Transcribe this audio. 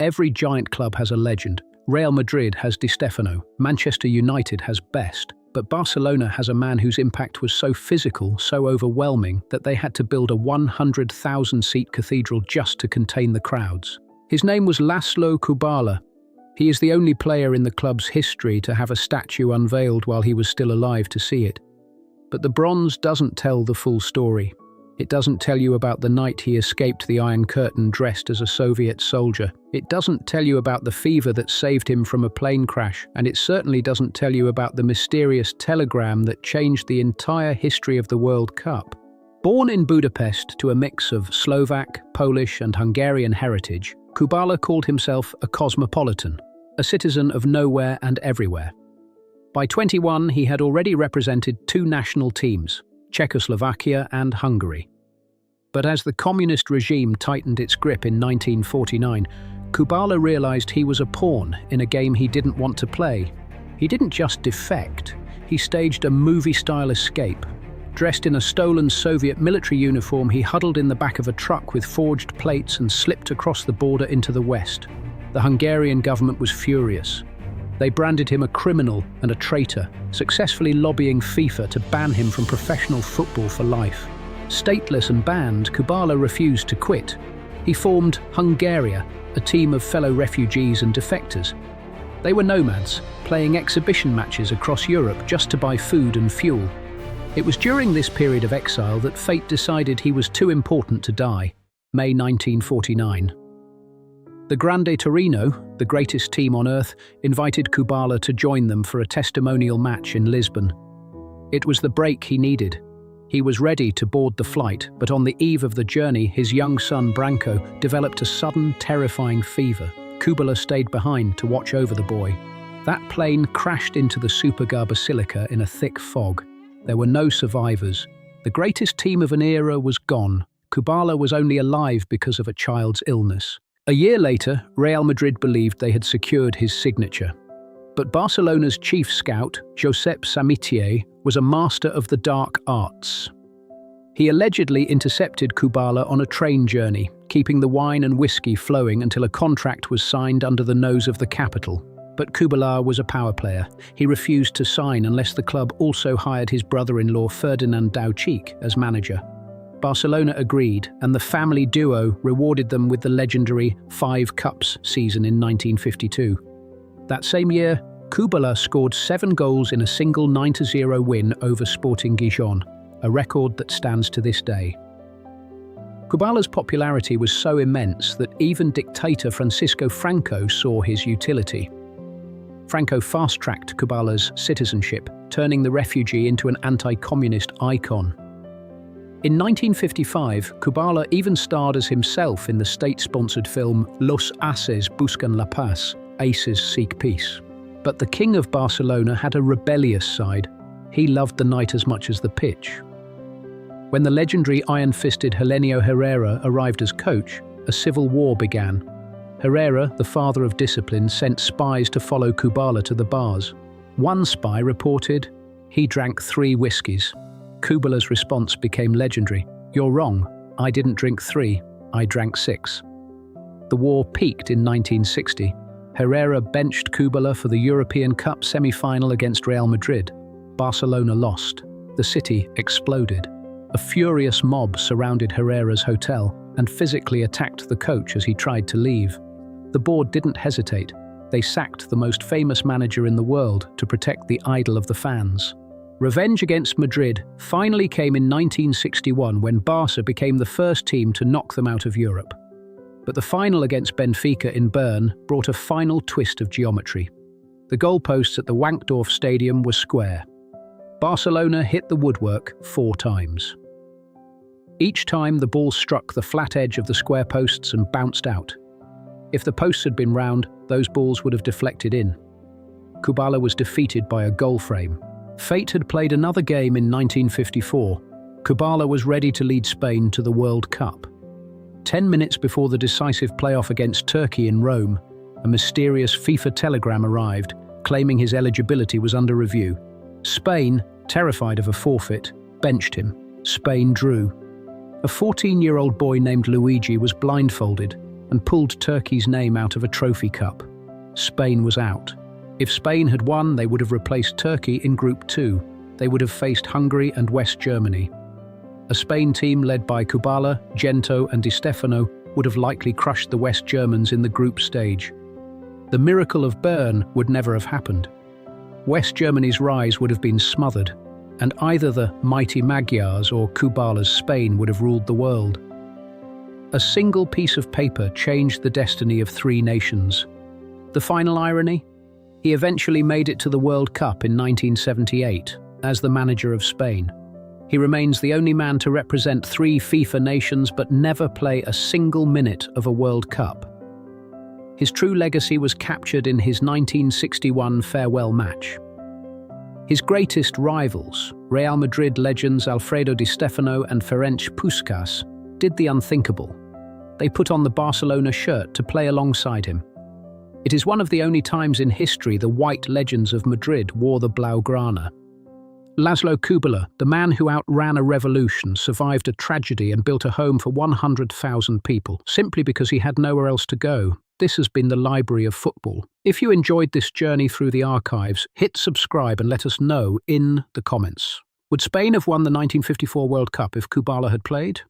Every giant club has a legend. Real Madrid has Di Stefano, Manchester United has Best, but Barcelona has a man whose impact was so physical, so overwhelming, that they had to build a 100,000-seat cathedral just to contain the crowds. His name was László Kubala. He is the only player in the club's history to have a statue unveiled while he was still alive to see it. But the bronze doesn't tell the full story. It doesn't tell you about the night he escaped the Iron Curtain dressed as a Soviet soldier. It doesn't tell you about the fever that saved him from a plane crash, and it certainly doesn't tell you about the mysterious telegram that changed the entire history of the World Cup. Born in Budapest to a mix of Slovak, Polish and Hungarian heritage, Kubala called himself a cosmopolitan, a citizen of nowhere and everywhere. By 21, he had already represented two national teams, Czechoslovakia and Hungary. But as the communist regime tightened its grip in 1949, Kubala realized he was a pawn in a game he didn't want to play. He didn't just defect, he staged a movie-style escape. Dressed in a stolen Soviet military uniform, he huddled in the back of a truck with forged plates and slipped across the border into the West. The Hungarian government was furious. They branded him a criminal and a traitor, successfully lobbying FIFA to ban him from professional football for life. Stateless and banned, Kubala refused to quit. He formed Hungaria, a team of fellow refugees and defectors. They were nomads, playing exhibition matches across Europe just to buy food and fuel. It was during this period of exile that fate decided he was too important to die, May 1949. The Grande Torino, the greatest team on earth, invited Kubala to join them for a testimonial match in Lisbon. It was the break he needed. He was ready to board the flight, but on the eve of the journey, his young son Branko developed a sudden, terrifying fever. Kubala stayed behind to watch over the boy. That plane crashed into the Superga Basilica in a thick fog. There were no survivors. The greatest team of an era was gone. Kubala was only alive because of a child's illness. A year later, Real Madrid believed they had secured his signature. But Barcelona's chief scout, Josep Samitier, was a master of the dark arts. He allegedly intercepted Kubala on a train journey, keeping the wine and whiskey flowing until a contract was signed under the nose of the capital. But Kubala was a power player. He refused to sign unless the club also hired his brother-in-law Ferdinand Daucic as manager. Barcelona agreed, and the family duo rewarded them with the legendary 5 Cups season in 1952. That same year, Kubala scored 7 goals in a single 9-0 win over Sporting Gijón, a record that stands to this day. Kubala's popularity was so immense that even dictator Francisco Franco saw his utility. Franco fast-tracked Kubala's citizenship, turning the refugee into an anti-communist icon. In 1955, Kubala even starred as himself in the state-sponsored film Los Ases Buscan la Paz, Aces Seek Peace. But the king of Barcelona had a rebellious side. He loved the night as much as the pitch. When the legendary iron-fisted Helenio Herrera arrived as coach, a civil war began. Herrera, the father of discipline, sent spies to follow Kubala to the bars. One spy reported, "He drank 3 whiskies." Kubala's response became legendary. "You're wrong. I didn't drink 3. I drank 6." The war peaked in 1960. Herrera benched Kubala for the European Cup semi-final against Real Madrid. Barcelona lost. The city exploded. A furious mob surrounded Herrera's hotel and physically attacked the coach as he tried to leave. The board didn't hesitate. They sacked the most famous manager in the world to protect the idol of the fans. Revenge against Madrid finally came in 1961 when Barca became the first team to knock them out of Europe. But the final against Benfica in Bern brought a final twist of geometry. The goalposts at the Wankdorf Stadium were square. Barcelona hit the woodwork 4 times. Each time the ball struck the flat edge of the square posts and bounced out. If the posts had been round, those balls would have deflected in. Kubala was defeated by a goal frame. Fate had played another game in 1954. Kubala was ready to lead Spain to the World Cup. 10 minutes before the decisive playoff against Turkey in Rome, a mysterious FIFA telegram arrived, claiming his eligibility was under review. Spain, terrified of a forfeit, benched him. Spain drew. A 14-year-old boy named Luigi was blindfolded, and pulled Turkey's name out of a trophy cup. Spain was out. If Spain had won, they would have replaced Turkey in Group 2. They would have faced Hungary and West Germany. A Spain team led by Kubala, Gento and Di Stefano would have likely crushed the West Germans in the group stage. The miracle of Bern would never have happened. West Germany's rise would have been smothered, and either the mighty Magyars or Kubala's Spain would have ruled the world. A single piece of paper changed the destiny of 3 nations. The final irony? He eventually made it to the World Cup in 1978 as the manager of Spain. He remains the only man to represent 3 FIFA nations but never play a single minute of a World Cup. His true legacy was captured in his 1961 farewell match. His greatest rivals, Real Madrid legends Alfredo Di Stefano and Ferenc Puskás, did the unthinkable. They put on the Barcelona shirt to play alongside him. It is one of the only times in history the white legends of Madrid wore the Blaugrana. László Kubala, the man who outran a revolution, survived a tragedy and built a home for 100,000 people, simply because he had nowhere else to go. This has been the Library of Football. If you enjoyed this journey through the archives, hit subscribe and let us know in the comments. Would Spain have won the 1954 World Cup if Kubala had played?